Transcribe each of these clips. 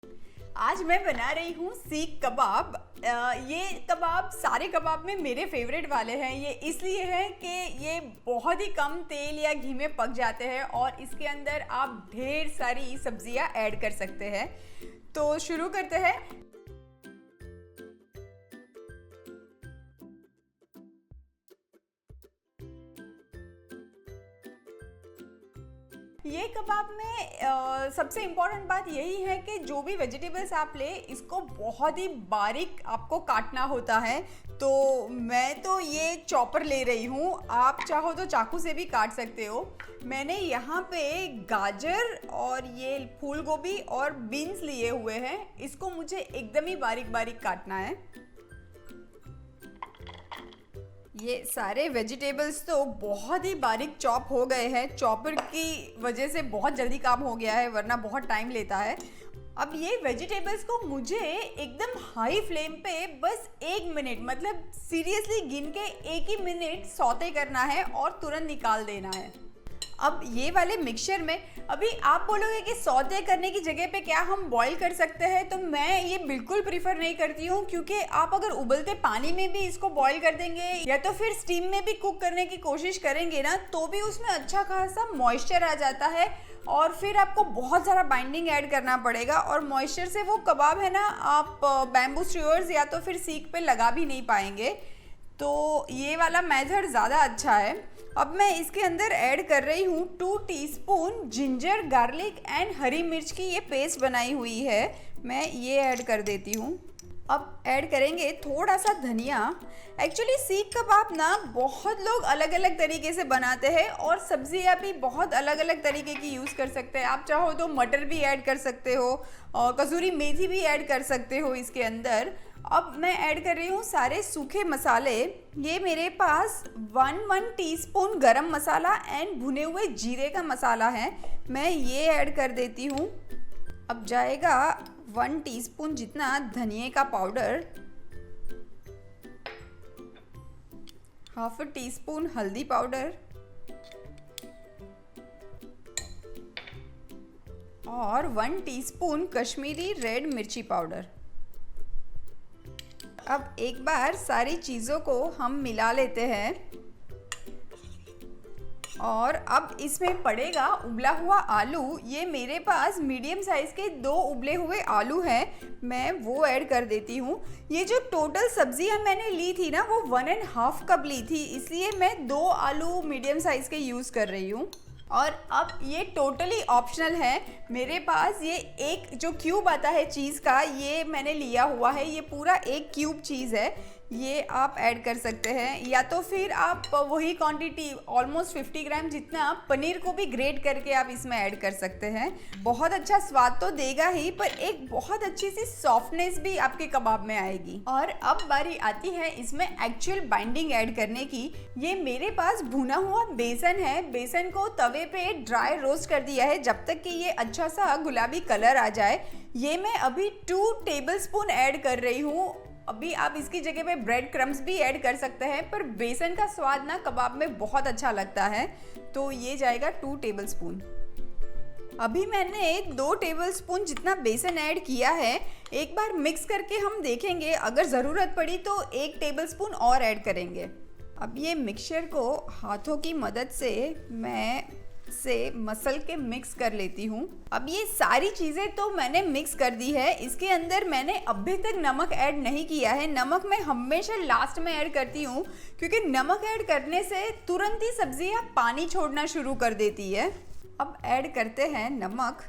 आज मैं बना रही हूँ सीख कबाब। ये कबाब सारे कबाब में मेरे फेवरेट वाले हैं। ये इसलिए है कि ये बहुत ही कम तेल या घी में पक जाते हैं और इसके अंदर आप ढेर सारी सब्जियां ऐड कर सकते हैं। तो शुरू करते हैं। ये कबाब में सबसे इम्पॉर्टेंट बात यही है कि जो भी वेजिटेबल्स आप ले इसको बहुत ही बारीक आपको काटना होता है। तो मैं तो ये चॉपर ले रही हूँ, आप चाहो तो चाकू से भी काट सकते हो। मैंने यहाँ पे गाजर और ये फूल गोभी और बीन्स लिए हुए हैं। इसको मुझे एकदम ही बारीक बारीक काटना है। ये सारे वेजिटेबल्स तो बहुत ही बारीक चॉप हो गए हैं। चॉपर की वजह से बहुत जल्दी काम हो गया है, वरना बहुत टाइम लेता है। अब ये वेजिटेबल्स को मुझे एकदम हाई फ्लेम पे बस 1 मिनट, मतलब सीरियसली गिन के 1 ही मिनट सौते करना है और तुरंत निकाल देना है। अब ये वाले मिक्सचर में अभी आप बोलोगे कि सौते करने की जगह पे क्या हम बॉईल कर सकते हैं, तो मैं ये बिल्कुल प्रीफर नहीं करती हूँ, क्योंकि आप अगर उबलते पानी में भी इसको बॉईल कर देंगे या तो फिर स्टीम में भी कुक करने की कोशिश करेंगे ना, तो भी उसमें अच्छा खासा मॉइस्चर आ जाता है और फिर आपको बहुत सारा बाइंडिंग ऐड करना पड़ेगा और मॉइस्चर से वो कबाब है ना, आप बैम्बू स्ट्यूअर्स या तो फिर सीख पे लगा भी नहीं पाएंगे। तो ये वाला मेथड ज़्यादा अच्छा है। अब मैं इसके अंदर ऐड कर रही हूँ 2 टीस्पून जिंजर गार्लिक एंड हरी मिर्च की ये पेस्ट बनाई हुई है, मैं ये ऐड कर देती हूँ। अब ऐड करेंगे थोड़ा सा धनिया। एक्चुअली सीख कबाब ना बहुत लोग अलग अलग तरीके से बनाते हैं और सब्जियां भी बहुत अलग अलग तरीके की यूज़ कर सकते हैं। आप चाहो तो मटर भी ऐड कर सकते हो और कसूरी मेथी भी ऐड कर सकते हो इसके अंदर। अब मैं ऐड कर रही हूँ सारे सूखे मसाले। ये मेरे पास 1 टीस्पून गरम मसाला एंड भुने हुए जीरे का मसाला है, मैं ये ऐड कर देती हूँ। अब जाएगा 1 टीस्पून जितना धनिए का पाउडर, ½ टीस्पून हल्दी पाउडर और 1 टीस्पून कश्मीरी रेड मिर्ची पाउडर। अब एक बार सारी चीज़ों को हम मिला लेते हैं और अब इसमें पड़ेगा उबला हुआ आलू। ये मेरे पास मीडियम साइज़ के 2 उबले हुए आलू हैं, मैं वो ऐड कर देती हूँ। ये जो टोटल सब्जियाँ मैंने ली थी ना, वो 1½ कप ली थी, इसलिए मैं 2 आलू मीडियम साइज़ के यूज़ कर रही हूँ। और अब ये टोटली ऑप्शनल है। मेरे पास ये एक जो क्यूब आता है चीज़ का, ये मैंने लिया हुआ है। ये पूरा 1 क्यूब चीज़ है, ये आप ऐड कर सकते हैं, या तो फिर आप वही क्वांटिटी ऑलमोस्ट 50 ग्राम जितना पनीर को भी ग्रेट करके आप इसमें ऐड कर सकते हैं। बहुत अच्छा स्वाद तो देगा ही, पर एक बहुत अच्छी सी सॉफ्टनेस भी आपके कबाब में आएगी। और अब बारी आती है इसमें एक्चुअल बाइंडिंग ऐड करने की। ये मेरे पास भुना हुआ बेसन है, बेसन को तवे पे ड्राई रोस्ट कर दिया है जब तक कि ये अच्छा सा गुलाबी कलर आ जाए। ये मैं अभी 2 टेबलस्पून ऐड कर रही हूँ। अभी आप इसकी जगह पे ब्रेड क्रम्स भी ऐड कर सकते हैं, पर बेसन का स्वाद ना कबाब में बहुत अच्छा लगता है, तो ये जाएगा 2 टेबलस्पून। अभी मैंने 2 टेबलस्पून जितना बेसन ऐड किया है। एक बार मिक्स करके हम देखेंगे, अगर ज़रूरत पड़ी तो 1 टेबलस्पून और ऐड करेंगे। अब ये मिक्सचर को हाथों की मदद से मैं मसल के मिक्स कर लेती हूँ। अब ये सारी चीज़ें तो मैंने मिक्स कर दी है। इसके अंदर मैंने अभी तक नमक ऐड नहीं किया है। नमक मैं हमेशा लास्ट में ऐड करती हूँ, क्योंकि नमक ऐड करने से तुरंत ही सब्जियाँ पानी छोड़ना शुरू कर देती है। अब ऐड करते हैं नमक।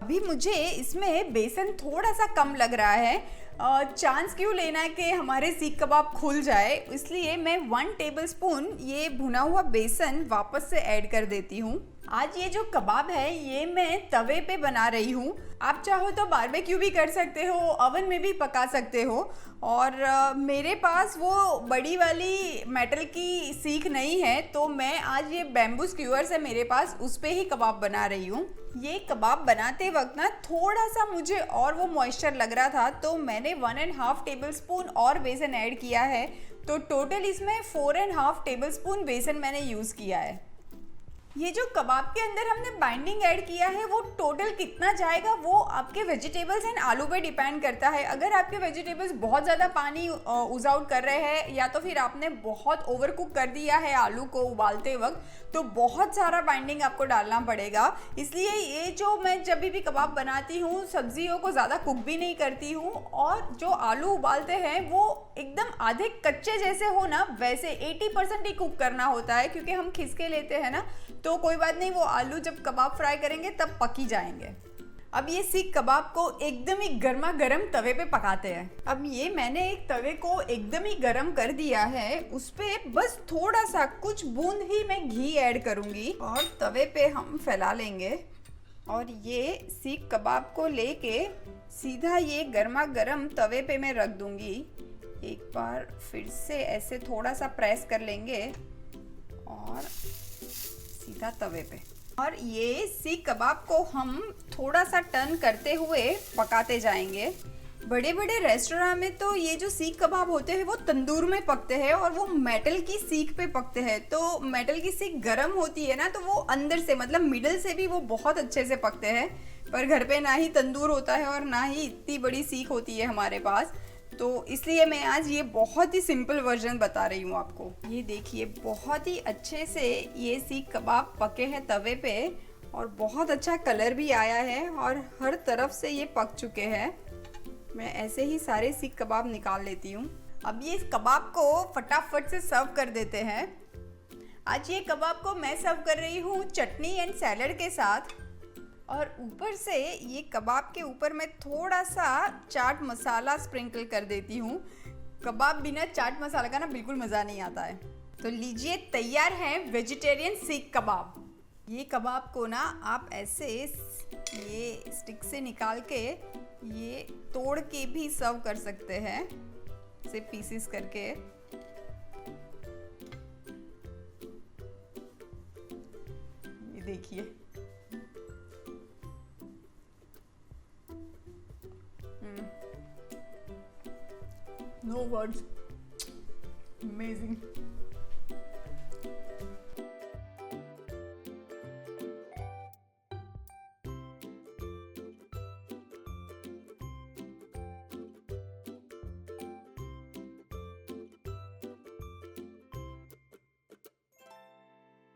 अभी मुझे इसमें बेसन थोड़ा सा कम लग रहा है। चांस क्यों लेना है कि हमारे सीख कबाब खुल जाए, इसलिए मैं 1 टेबलस्पून ये भुना हुआ बेसन वापस से ऐड कर देती हूँ। आज ये जो कबाब है ये मैं तवे पे बना रही हूँ। आप चाहो तो बारबेक्यू भी कर सकते हो, ओवन में भी पका सकते हो। और मेरे पास वो बड़ी वाली मेटल की सीख नहीं है, तो मैं आज ये बैम्बू स्क्यूअर्स है मेरे पास, उस पे ही कबाब बना रही हूँ। ये कबाब बनाते वक्त ना थोड़ा सा मुझे और वो मॉइस्चर लग रहा था, तो मैंने 1½ टेबलस्पून और बेसन ऐड किया है। तो टोटल इसमें 4½ टेबलस्पून बेसन मैंने यूज़ किया है। ये जो कबाब के अंदर हमने बाइंडिंग ऐड किया है वो टोटल कितना जाएगा वो आपके वेजिटेबल्स एंड आलू पे डिपेंड करता है। अगर आपके वेजिटेबल्स बहुत ज़्यादा पानी यूज आउट कर रहे हैं या तो फिर आपने बहुत ओवर कुक कर दिया है आलू को उबालते वक्त, तो बहुत सारा बाइंडिंग आपको डालना पड़ेगा। इसलिए ये जो मैं जब भी कबाब बनाती हूँ सब्जियों को ज़्यादा कुक भी नहीं करती हूँ, और जो आलू उबालते हैं वो एकदम आधे कच्चे जैसे हो ना वैसे 80% ही कुक करना होता है, क्योंकि हम खिसके लेते हैं ना, तो कोई बात नहीं, वो आलू जब कबाब फ्राई करेंगे तब पक ही जाएंगे। अब ये सीख कबाब को एकदम ही गर्मा गर्म तवे पे पकाते हैं। अब ये मैंने एक तवे को एकदम ही गर्म कर दिया है, उस पे बस थोड़ा सा कुछ बूंद ही मैं घी ऐड करूंगी और तवे पे हम फैला लेंगे और ये सीख कबाब को लेके सीधा ये गर्मा गर्म तवे पे मैं रख दूंगी। एक बार फिर से ऐसे थोड़ा सा प्रेस कर लेंगे और सीधा तवे पे, और ये सीख कबाब को हम थोड़ा सा टर्न करते हुए पकाते जाएंगे। बड़े बड़े रेस्टोरेंट में तो ये जो सीख कबाब होते हैं वो तंदूर में पकते हैं और वो मेटल की सीख पे पकते हैं, तो मेटल की सीख गर्म होती है ना, तो वो अंदर से मतलब मिडल से भी वो बहुत अच्छे से पकते हैं। पर घर पे ना ही तंदूर होता है और ना ही इतनी बड़ी सीख होती है हमारे पास, तो इसलिए मैं आज ये बहुत ही सिंपल वर्जन बता रही हूँ आपको। ये देखिए बहुत ही अच्छे से ये सीख कबाब पके हैं तवे पे और बहुत अच्छा कलर भी आया है और हर तरफ से ये पक चुके हैं। मैं ऐसे ही सारे सीख कबाब निकाल लेती हूँ। अब ये कबाब को फटाफट से सर्व कर देते हैं। आज ये कबाब को मैं सर्व कर रही हूँ चटनी एंड सैलड के साथ, और ऊपर से ये कबाब के ऊपर मैं थोड़ा सा चाट मसाला स्प्रिंकल कर देती हूँ। कबाब बिना चाट मसाला का ना बिल्कुल मज़ा नहीं आता है। तो लीजिए तैयार है वेजिटेरियन सीख कबाब। ये कबाब को ना आप ऐसे ये स्टिक से निकाल के ये तोड़ के भी सर्व कर सकते हैं, इसे पीसेस करके। ये देखिए no words, amazing।